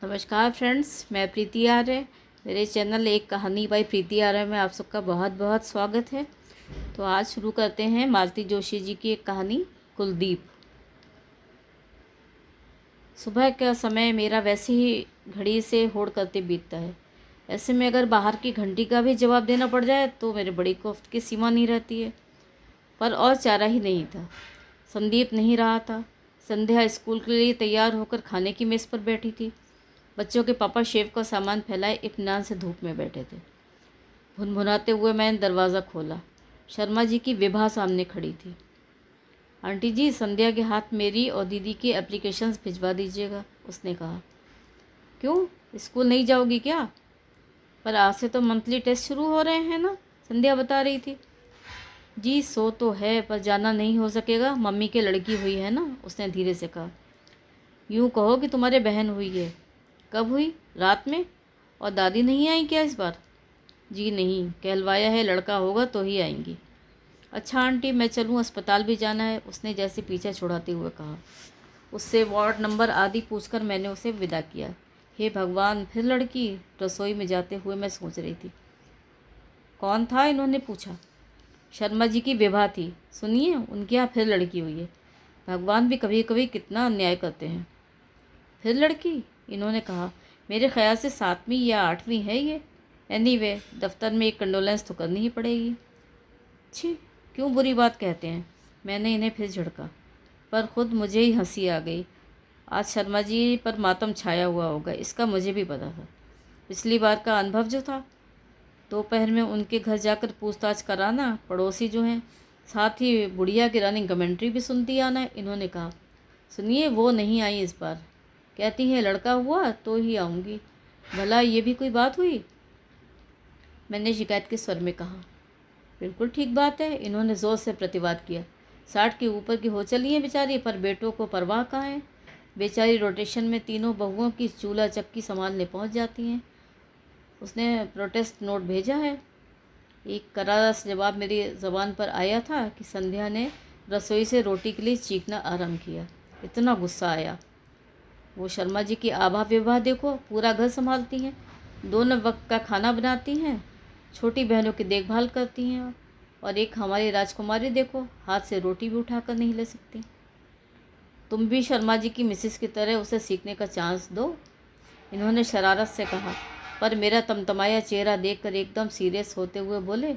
नमस्कार फ्रेंड्स, मैं प्रीति आर्य। मेरे चैनल एक कहानी बाई प्रीति आर्य में आप सबका बहुत बहुत स्वागत है। तो आज शुरू करते हैं मालती जोशी जी की एक कहानी, कुलदीप। सुबह का समय मेरा वैसे ही घड़ी से होड़ करते बीतता है। ऐसे में अगर बाहर की घंटी का भी जवाब देना पड़ जाए तो मेरे बड़ी कोफ्त की सीमा नहीं रहती है। पर और चारा ही नहीं था। संदीप नहीं रहा था। संध्या स्कूल के लिए तैयार होकर खाने की मेज़ पर बैठी थी। बच्चों के पापा शेफ का सामान फैलाए इत्मीनान से धूप में बैठे थे। भुनभुनाते हुए मैंने दरवाज़ा खोला। शर्मा जी की विभा सामने खड़ी थी। आंटी जी, संध्या के हाथ मेरी और दीदी की एप्लीकेशंस भिजवा दीजिएगा, उसने कहा। क्यों, स्कूल नहीं जाओगी क्या? पर आज से तो मंथली टेस्ट शुरू हो रहे हैं ना, संध्या बता रही थी। जी सो तो है, पर जाना नहीं हो सकेगा, मम्मी के लड़की हुई है ना, उसने धीरे से कहा। यूँ कहो कि तुम्हारे बहन हुई है। कब हुई? रात में। और दादी नहीं आई क्या इस बार? जी नहीं, कहलवाया है लड़का होगा तो ही आएंगी। अच्छा आंटी, मैं चलूँ, अस्पताल भी जाना है, उसने जैसे पीछे छुड़ाते हुए कहा। उससे वार्ड नंबर आदि पूछकर मैंने उसे विदा किया। हे भगवान, फिर लड़की? रसोई में जाते हुए मैं सोच रही थी। कौन था? इन्होंने पूछा। शर्मा जी की विभा थी। सुनिए, उनके यहाँ फिर लड़की हुई है। भगवान भी कभी कभी कितना अन्याय करते हैं। फिर लड़की? इन्होंने कहा। मेरे ख्याल से 7वीं या 8वीं है ये। एनीवे, दफ्तर में एक कंडोलेंस तो करनी ही पड़ेगी। छी, क्यों बुरी बात कहते हैं? मैंने इन्हें फिर झिड़का, पर खुद मुझे ही हंसी आ गई। आज शर्मा जी पर मातम छाया हुआ होगा, इसका मुझे भी पता था। पिछली बार का अनुभव जो था, दोपहर में उनके घर जाकर पूछताछ कराना, पड़ोसी जो हैं, साथ ही बुढ़िया की रनिंग कमेंट्री भी सुनती आना। इन्होंने कहा। सुनिए, वो नहीं आई इस बार। कहती हैं लड़का हुआ तो ही आऊँगी। भला ये भी कोई बात हुई? मैंने शिकायत के स्वर में कहा। बिल्कुल ठीक बात है, इन्होंने ज़ोर से प्रतिवाद किया। 60 के ऊपर की हो चली है बेचारी, पर बेटों को परवाह कहाँ है। बेचारी रोटेशन में तीनों बहुओं की चूल्हा चक्की संभालने पहुंच जाती हैं। उसने प्रोटेस्ट नोट भेजा है। एक करारा सा जवाब मेरी ज़बान पर आया था कि संध्या ने रसोई से रोटी के लिए चीखना आरंभ किया। इतना गुस्सा आया। वो शर्मा जी की आभा विभा देखो, पूरा घर संभालती हैं, दोनों वक्त का खाना बनाती हैं, छोटी बहनों की देखभाल करती हैं, और एक हमारी राजकुमारी देखो, हाथ से रोटी भी उठाकर नहीं ले सकती। तुम भी शर्मा जी की मिसेस की तरह उसे सीखने का चांस दो, इन्होंने शरारत से कहा। पर मेरा तमतमाया चेहरा देखकर एकदम सीरियस होते हुए बोले।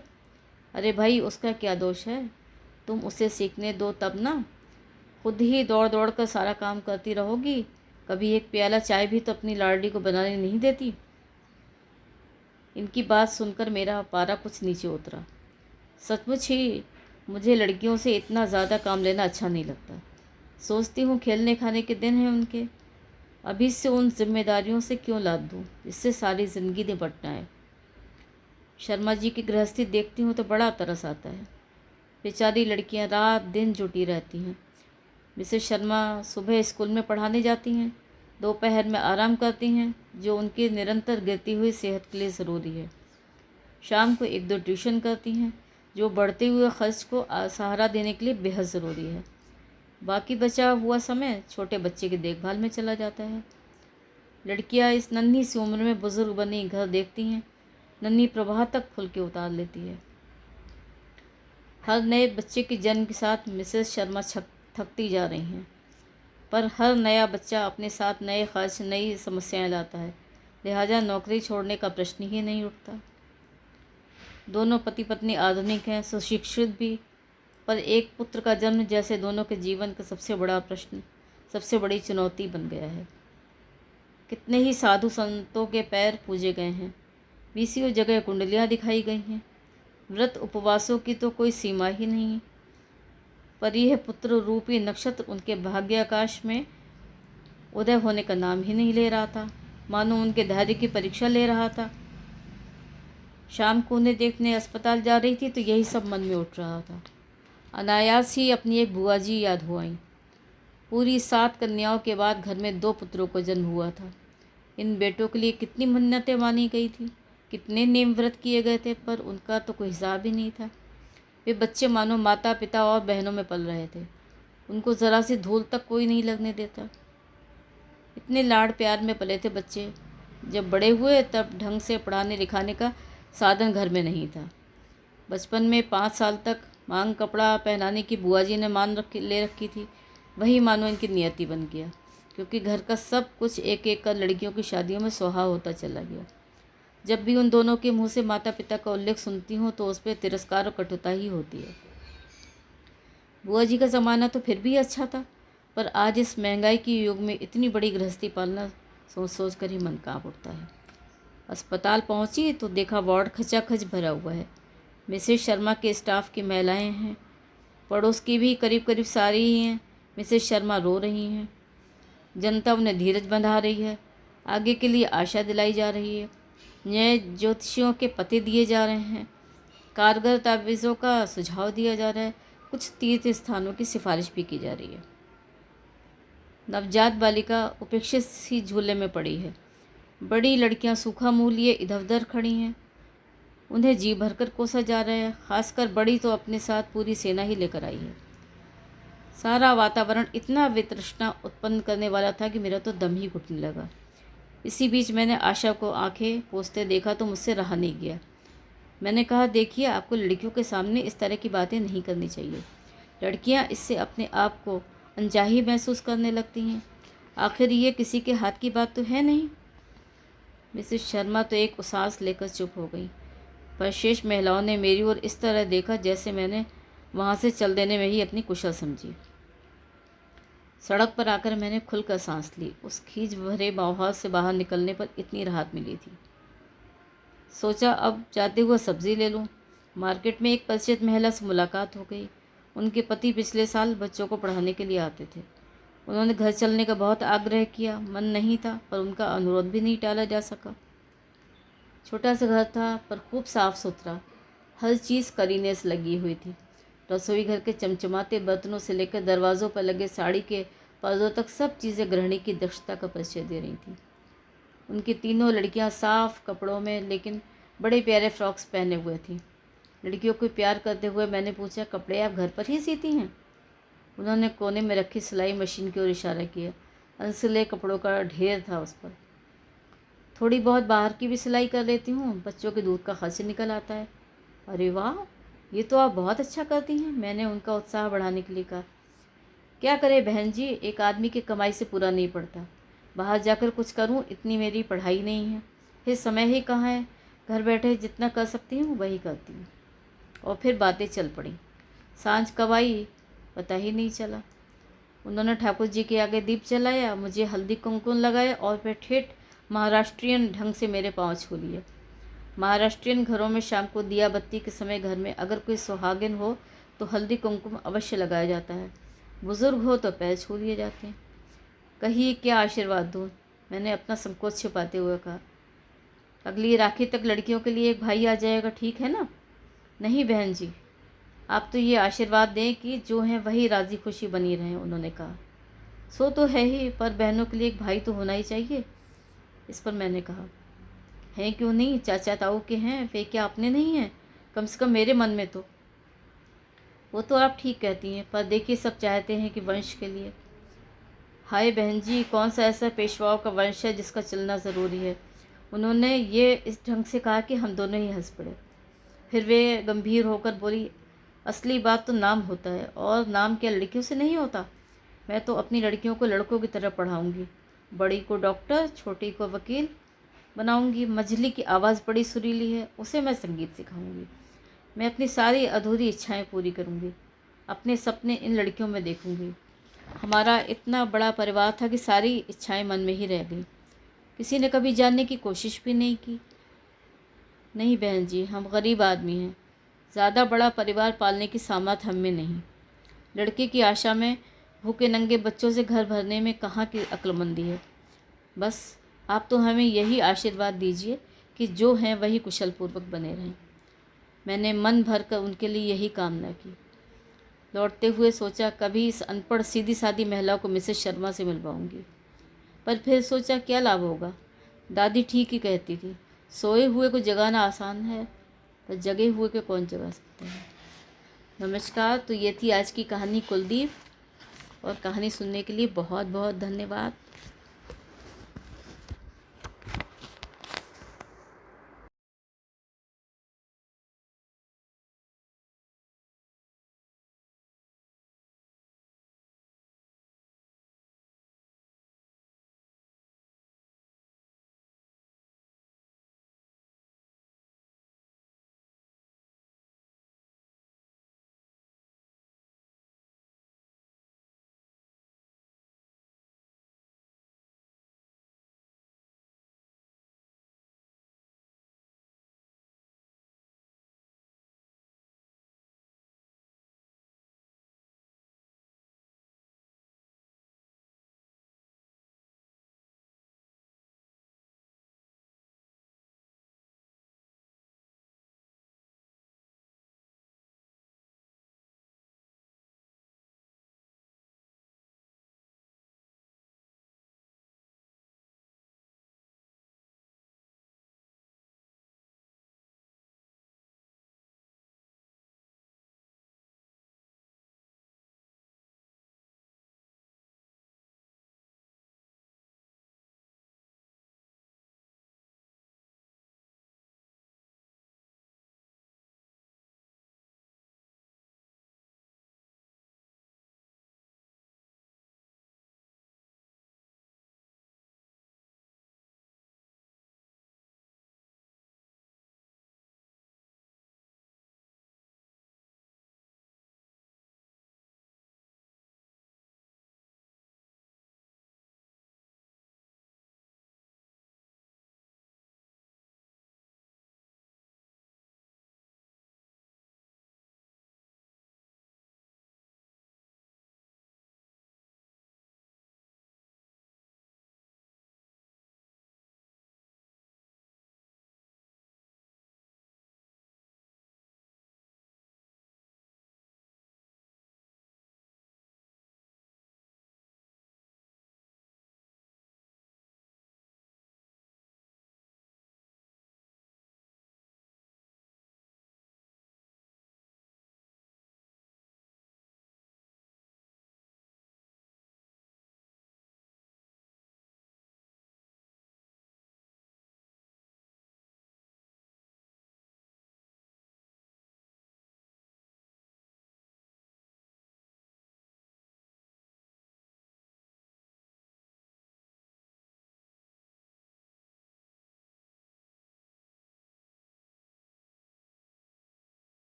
अरे भाई, उसका क्या दोष है? तुम उसे सीखने दो तब ना। खुद ही दौड़ दौड़ कर सारा काम करती रहोगी, कभी एक प्याला चाय भी तो अपनी लाडली को बनाने नहीं देती। इनकी बात सुनकर मेरा पारा कुछ नीचे उतरा। सचमुच ही मुझे लड़कियों से इतना ज़्यादा काम लेना अच्छा नहीं लगता। सोचती हूँ खेलने खाने के दिन हैं उनके, अभी से उन जिम्मेदारियों से क्यों लाद दूँ, इससे सारी ज़िंदगी निपटना है। शर्मा जी की गृहस्थी देखती हूँ तो बड़ा तरस आता है। बेचारी लड़कियाँ रात दिन जुटी रहती हैं। मिसेस शर्मा सुबह स्कूल में पढ़ाने जाती हैं, दोपहर में आराम करती हैं, जो उनकी निरंतर गिरती हुई सेहत के लिए ज़रूरी है। शाम को 1-2 ट्यूशन करती हैं, जो बढ़ते हुए खर्च को सहारा देने के लिए बेहद ज़रूरी है। बाकी बचा हुआ समय छोटे बच्चे की देखभाल में चला जाता है। लड़कियां इस नन्ही सी उम्र में बुज़ुर्ग बनी घर देखती हैं, नन्ही प्रभा तक फुलके उतार लेती है। हर नए बच्चे के जन्म के साथ मिसेस शर्मा थकती जा रही हैं, पर हर नया बच्चा अपने साथ नए खर्च, नई समस्याएं लाता है, लिहाजा नौकरी छोड़ने का प्रश्न ही नहीं उठता। दोनों पति पत्नी आधुनिक हैं, सुशिक्षित भी, पर एक पुत्र का जन्म जैसे दोनों के जीवन का सबसे बड़ा प्रश्न, सबसे बड़ी चुनौती बन गया है। कितने ही साधु संतों के पैर पूजे गए हैं, बीसियों जगह कुंडलियाँ दिखाई गई हैं, व्रत उपवासों की तो कोई सीमा ही नहीं, पर यह पुत्र रूपी नक्षत्र उनके भाग्याकाश में उदय होने का नाम ही नहीं ले रहा था, मानो उनके धैर्य की परीक्षा ले रहा था। शाम को उन्हें देखने अस्पताल जा रही थी तो यही सब मन में उठ रहा था। अनायास ही अपनी एक बुआ जी याद हो आईं। पूरी 7 कन्याओं के बाद घर में 2 पुत्रों को जन्म हुआ था। इन बेटों के लिए कितनी मन्नतें मानी गई थी, कितने नियम व्रत किए गए थे, पर उनका तो कोई हिसाब ही नहीं था। वे बच्चे मानो माता पिता और बहनों में पल रहे थे, उनको ज़रा सी धूल तक कोई नहीं लगने देता। इतने लाड़ प्यार में पले थे बच्चे। जब बड़े हुए तब ढंग से पढ़ाने लिखाने का साधन घर में नहीं था। बचपन में 5 साल तक मांग कपड़ा पहनाने की बुआ जी ने ले रखी थी। वही मानो इनकी नियति बन गया, क्योंकि घर का सब कुछ एक एक कर लड़कियों की शादियों में सुहा होता चला गया। जब भी उन दोनों के मुंह से माता पिता का उल्लेख सुनती हूँ तो उस पर तिरस्कार और कटुता ही होती है। बुआ जी का ज़माना तो फिर भी अच्छा था, पर आज इस महंगाई के युग में इतनी बड़ी गृहस्थी पालना सोच सोच कर ही मन काँप उठता है। अस्पताल पहुंची तो देखा वार्ड खचाखच भरा हुआ है। मिसेस शर्मा के स्टाफ की महिलाएं हैं, पड़ोस की भी करीब करीब सारी ही हैं। मिसेस शर्मा रो रही हैं, जनता उन्हें धीरज बंधा रही है, आगे के लिए आशा दिलाई जा रही है। नए ज्योतिषियों के पते दिए जा रहे हैं, कारगर तावीज़ों का सुझाव दिया जा रहा है, कुछ तीर्थ स्थानों की सिफारिश भी की जा रही है। नवजात बालिका उपेक्षित सी झूले में पड़ी है। बड़ी लड़कियां सूखा मुँह लिए इधर उधर खड़ी हैं, उन्हें जी भरकर कोसा जा रहा है। खासकर बड़ी तो अपने साथ पूरी सेना ही लेकर आई है। सारा वातावरण इतना वितृष्णा उत्पन्न करने वाला था कि मेरा तो दम ही घुटने लगा। इसी बीच मैंने आशा को आंखें पोंछते देखा तो मुझसे रहा नहीं गया। मैंने कहा, देखिए, आपको लड़कियों के सामने इस तरह की बातें नहीं करनी चाहिए। लड़कियां इससे अपने आप को अनजाही महसूस करने लगती हैं। आखिर ये किसी के हाथ की बात तो है नहीं। मिसेस शर्मा तो एक सांस लेकर चुप हो गई, पर शेष महिलाओं ने मेरी ओर इस तरह देखा जैसे मैंने वहाँ से चल देने में ही अपनी कुशल समझी। सड़क पर आकर मैंने खुलकर सांस ली। उस खींच भरे माहौल से बाहर निकलने पर इतनी राहत मिली थी। सोचा अब जाते हुए सब्ज़ी ले लूँ। मार्केट में एक परिचित महिला से मुलाकात हो गई। उनके पति पिछले साल बच्चों को पढ़ाने के लिए आते थे। उन्होंने घर चलने का बहुत आग्रह किया। मन नहीं था, पर उनका अनुरोध भी नहीं टाला जा सका। छोटा सा घर था, पर खूब साफ़ सुथरा। हर चीज़ करीने से लगी हुई थी। रसोई घर के चमचमाते बर्तनों से लेकर दरवाज़ों पर लगे साड़ी के पर्दों तक सब चीज़ें गृहिणी की दक्षता का परिचय दे रही थीं। उनकी तीनों लड़कियां साफ कपड़ों में लेकिन बड़े प्यारे फ्रॉक्स पहने हुए थीं। लड़कियों को प्यार करते हुए मैंने पूछा, कपड़े आप घर पर ही सीती हैं? उन्होंने कोने में रखी सिलाई मशीन की ओर इशारा किया। अनसिले कपड़ों का ढेर था उस पर। थोड़ी बहुत बाहर की भी सिलाई कर लेती हूँ, बच्चों के दूध का खर्च निकल आता है। अरे वाह, ये तो आप बहुत अच्छा करती हैं, मैंने उनका उत्साह बढ़ाने के लिए कहा। क्या करे बहन जी, एक आदमी की कमाई से पूरा नहीं पड़ता। बाहर जाकर कुछ करूं, इतनी मेरी पढ़ाई नहीं है, फिर समय ही कहाँ है। घर बैठे जितना कर सकती हूँ वही करती हूँ। और फिर बातें चल पड़ी। सांझ कब आई पता ही नहीं चला। उन्होंने ठाकुर जी के आगे दीप जलाया, मुझे हल्दी कुमकुम लगाया और फिर ठेठ महाराष्ट्रियन ढंग से मेरे पाँव छू लिए। महाराष्ट्रियन घरों में शाम को दिया बत्ती के समय घर में अगर कोई सुहागिन हो तो हल्दी कुमकुम अवश्य लगाया जाता है। बुज़ुर्ग हो तो पैर छू लिए जाते हैं। कहिए क्या आशीर्वाद दूँ, मैंने अपना संकोच छिपाते हुए कहा। अगली राखी तक लड़कियों के लिए एक भाई आ जाएगा, ठीक है ना? नहीं बहन जी, आप तो ये आशीर्वाद दें कि जो हैं वही राज़ी खुशी बनी रहें, उन्होंने कहा। सो तो है ही, पर बहनों के लिए एक भाई तो होना ही चाहिए। इस पर मैंने कहा, हैं क्यों नहीं, चाचा ताऊ के हैं, वे क्या अपने नहीं हैं? कम से कम मेरे मन में तो। वो तो आप ठीक कहती हैं, पर देखिए सब चाहते हैं कि वंश के लिए। हाय बहन जी, कौन सा ऐसा पेशवाओं का वंश है जिसका चलना ज़रूरी है? उन्होंने ये इस ढंग से कहा कि हम दोनों ही हंस पड़े। फिर वे गंभीर होकर बोली, असली बात तो नाम होता है, और नाम क्या लड़कियों से नहीं होता? मैं तो अपनी लड़कियों को लड़कों की तरह पढ़ाऊँगी। बड़ी को डॉक्टर, छोटी को वकील बनाऊँगी। मझली की आवाज़ बड़ी सुरीली है, उसे मैं संगीत सिखाऊँगी। मैं अपनी सारी अधूरी इच्छाएं पूरी करूँगी। अपने सपने इन लड़कियों में देखूँगी। हमारा इतना बड़ा परिवार था कि सारी इच्छाएं मन में ही रह गईं। किसी ने कभी जानने की कोशिश भी नहीं की। नहीं बहन जी, हम गरीब आदमी हैं, ज़्यादा बड़ा परिवार पालने की सामर्थ्य हम में नहीं। लड़के की आशा में भूखे नंगे बच्चों से घर भरने में कहाँ की अक्लमंदी है। बस आप तो हमें यही आशीर्वाद दीजिए कि जो हैं वही कुशलपूर्वक बने रहें। मैंने मन भर कर उनके लिए यही कामना की। लौटते हुए सोचा कभी इस अनपढ़ सीधी सादी महिला को मिसेस शर्मा से मिलवाऊंगी, पर फिर सोचा क्या लाभ होगा। दादी ठीक ही कहती थी, सोए हुए को जगाना आसान है, पर जगे हुए को कौन जगा सकते हैं। नमस्कार। तो ये थी आज की कहानी कुलदीप, और कहानी सुनने के लिए बहुत बहुत धन्यवाद।